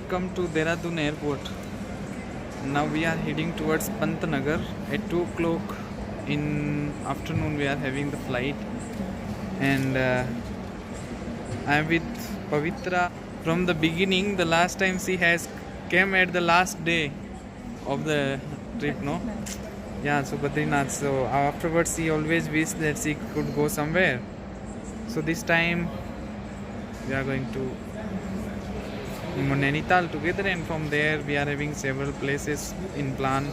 Welcome to Dehradun Airport. Now we are heading towards Pantnagar. At 2 o'clock in afternoon we are having the flight, and I am with Pavitra from the beginning. The last time she has came at the last day of the trip, no? Yeah, so Badrinath. So afterwards she always wished that she could go somewhere. So this time we are going to Nainital together, and from there we are having several places in plan.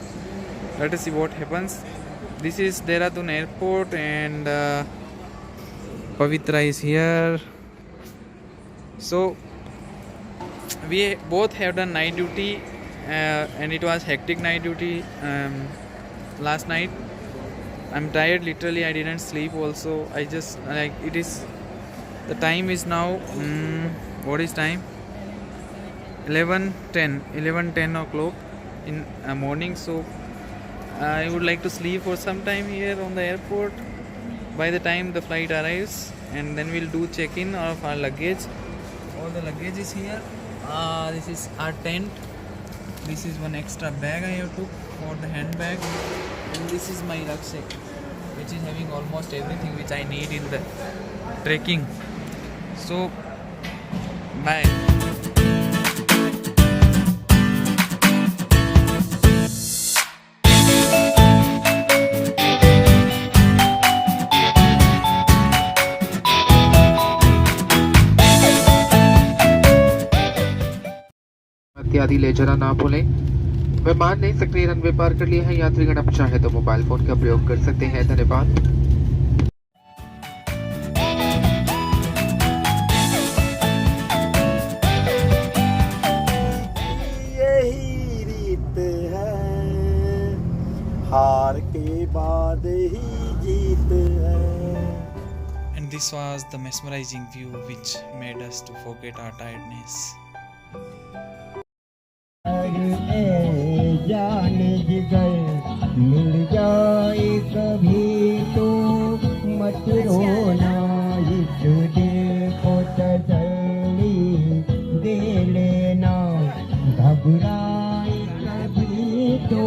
Let us see what happens. This is Dehradun Airport, and Pavitra is here. So we both have done night duty, and it was hectic night duty last night. I'm tired, literally. I didn't sleep also. I just like it is. The time is now. What is time? 11:10 o'clock in morning. So I would like to sleep for some time here on the airport by the time the flight arrives, and then we'll do check-in of our luggage. All the luggage is here. This is our tent. This is one extra bag I have took for the handbag, and this is my rucksack, which is having almost everything which I need in the trekking. So bye. इत्यादि ले जाना ना भूलें। विमान ने सक्रिय runway पार कर लिया है। यात्रीगण अब चाहे तो मोबाइल फोन का प्रयोग कर सकते हैं। धन्यवाद। यही रीत है, हार के बाद ही जीत है। And this was the mesmerizing view which made us to forget our tiredness. जान जिगर मिल जाए कभी तो मत रोना, इस दिल को तसल्ली दे लेना, घबराए कभी तो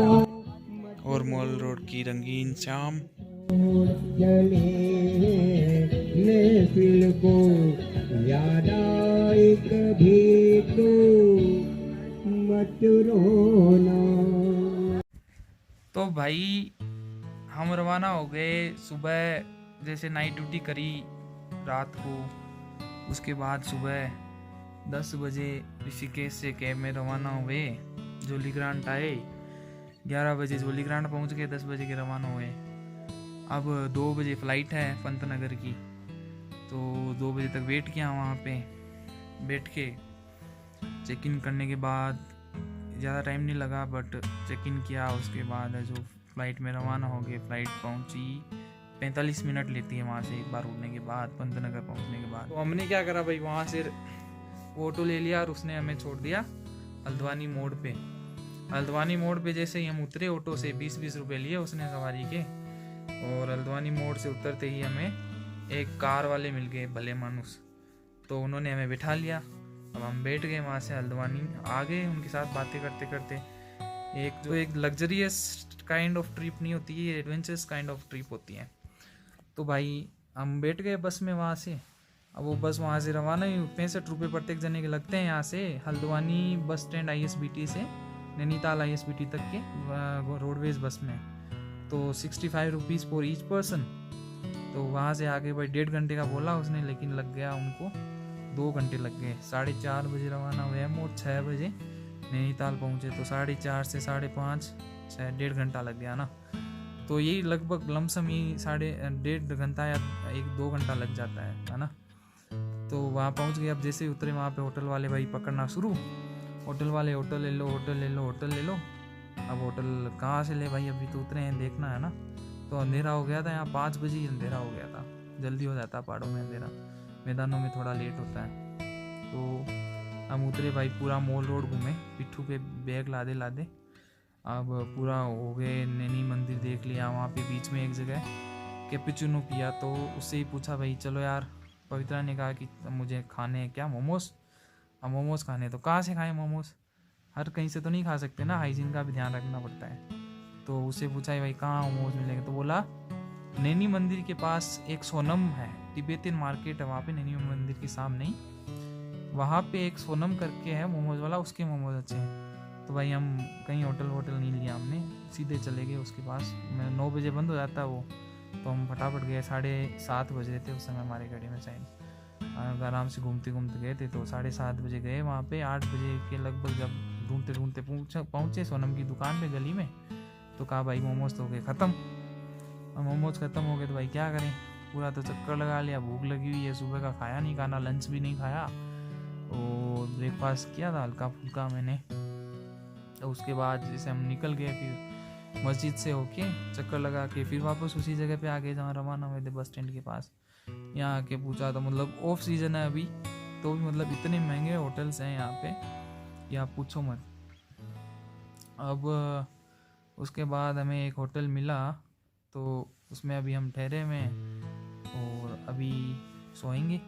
और मॉल रोड की रंगीन शाम। चले महफिल को याद आए कभी तो मत रोना। तो भाई हम रवाना हो गए सुबह, जैसे नाइट ड्यूटी करी रात को, उसके बाद सुबह 10 बजे ऋषिकेश से कैब में रवाना हुए। जोलीग्रांट आए, 11 बजे जोलीग्रांट पहुंच गए, 10 बजे के रवाना हुए। अब 2 बजे फ़्लाइट है पंतनगर की, तो 2 बजे तक वेट किया वहाँ पे। बैठ के चेक इन करने के बाद ज़्यादा टाइम नहीं लगा, बट चेक इन किया। उसके बाद जो फ़्लाइट में रवाना हो गए। फ़्लाइट पहुंची 45 मिनट लेती है वहाँ से, एक बार उड़ने के बाद, पंतनगर पहुंचने के बाद। तो हमने क्या करा भाई, वहाँ से ऑटो ले लिया और उसने हमें छोड़ दिया हल्द्वानी मोड़ पे। हल्द्वानी मोड़ पे जैसे ही हम उतरे, ऑटो से 20-20 रुपये लिए उसने सवारी के, और हल्द्वानी मोड़ से उतरते ही हमें एक कार वाले मिल गए, भले मानुस। तो उन्होंने हमें बिठा लिया। अब हम बैठ गए, वहाँ से हल्द्वानी आ गए। उनके साथ बातें करते करते, एक लग्जरियस काइंड ऑफ ट्रिप नहीं होती है, एडवेंचरस काइंड ऑफ ट्रिप होती है। तो भाई हम बैठ गए बस में वहाँ से। अब वो बस वहाँ से रवाना ही 65 रुपये प्रत्येक जने के लगते हैं यहाँ से हल्द्वानी बस स्टैंड ISBT से नैनीताल ISBT तक के रोडवेज बस में। तो 65 रुपीज़ फॉर ईच पर्सन। तो वहाँ से आगे भाई 1.5 घंटे का बोला उसने, लेकिन लग गया उनको 2 घंटे लग गए। 4:30 बजे रवाना हुए हम और 6 बजे नैनीताल पहुँचे। तो 4:30 से 5:30 1.5 घंटा लग गया ना। तो यही लगभग लमसम ही 1.5 घंटा या 1-2 घंटा लग जाता है ना। तो वहाँ पहुँच गए। अब जैसे ही उतरे वहाँ पे होटल वाले भाई पकड़ना शुरू। होटल वाले होटल ले लो, होटल ले लो, होटल ले लो। अब होटल कहाँ से ले भाई, अभी तो उतरे हैं, देखना है ना। तो अंधेरा हो गया था, यहाँ 5 बजे ही अंधेरा हो गया था। जल्दी हो जाता है पहाड़ों में अंधेरा, मैदानों में थोड़ा लेट होता है। तो हम उतरे भाई, पूरा मॉल रोड घूमे, पिट्ठू पे बैग लादे लादे। अब पूरा हो गए, नैनी मंदिर देख लिया। वहाँ पे बीच में एक जगह कैपुचिनो पिया, तो उससे ही पूछा भाई चलो यार, पवित्रा ने कहा कि मुझे खाने हैं क्या मोमोज। अब मोमोज खाने तो कहाँ से खाएं मोमोज, हर कहीं से तो नहीं खा सकते ना, हाइजीन का भी ध्यान रखना पड़ता है। तो उससे पूछा है भाई कहाँ मोमोज मिलेंगे, तो बोला नैनी मंदिर के पास एक सोनम है, तिब्बतियन मार्केट है वहाँ पे नैनी मंदिर के सामने ही, वहाँ पे एक सोनम करके है मोमोज वाला, उसके मोमोज अच्छे हैं। तो भाई हम कहीं होटल वोटल नहीं लिया हमने, सीधे चले गए उसके पास। मैं 9 बजे बंद हो जाता है वो, तो हम फटाफट गए, 7:30 बज रहे थे उस समय हमारे गाड़ी में शायद, आराम से घूमते घूमते गए थे। तो 7:30 बजे गए वहाँ पे, 8 बजे के लगभग जब ढूंढते ढूंढते पहुँचे सोनम की दुकान पे गली में, तो कहा भाई मोमोज तो हो गए ख़त्म। और मोमोज ख़त्म हो गए तो भाई क्या करें, पूरा तो चक्कर लगा लिया, भूख लगी हुई है, सुबह का खाया नहीं, खाना लंच भी नहीं खाया, और ब्रेकफास्ट किया था हल्का फुल्का मैंने। तो उसके बाद जैसे हम निकल गए फिर मस्जिद से होके चक्कर लगा के फिर वापस उसी जगह पे आ गए जहाँ रवाना हुए थे, बस स्टैंड के पास। यहाँ आके पूछा तो मतलब ऑफ सीजन है अभी, तो भी मतलब इतने महंगे होटल्स हैं यहाँ पे, या पूछो मत। अब उसके बाद हमें एक होटल मिला, तो उसमें अभी हम ठहरे हुए हैं और अभी सोएंगे,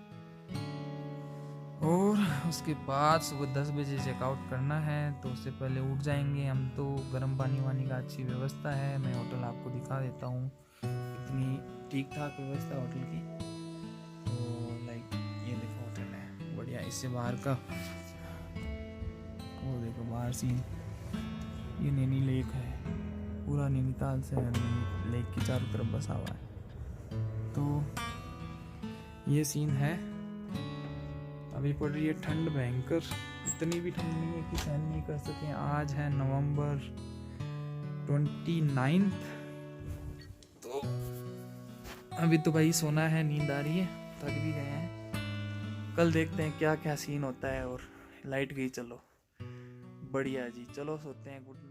और उसके बाद सुबह 10 बजे चेकआउट करना है। तो उससे पहले उठ जाएंगे हम, तो गर्म पानी वानी का अच्छी व्यवस्था है, मैं होटल आपको दिखा देता हूँ, इतनी ठीक ठाक व्यवस्था होटल की। तो लाइक ये देखो होटल है बढ़िया, इससे बाहर का वो देखो बाहर सीन, ये नैनी लेक है, पूरा नैनीताल से लेक की चारों तरफ बसा हुआ है। तो ये सीन है। अभी पड़ रही है ठंड भयंकर, इतनी भी ठंड नहीं है कि सहन नहीं कर सकें। आज है नवंबर 29, तो अभी तो भाई सोना है, नींद आ रही है, थक भी गए हैं। कल देखते हैं क्या क्या सीन होता है। और लाइट गई, चलो बढ़िया जी, चलो सोते हैं, गुड नाइट।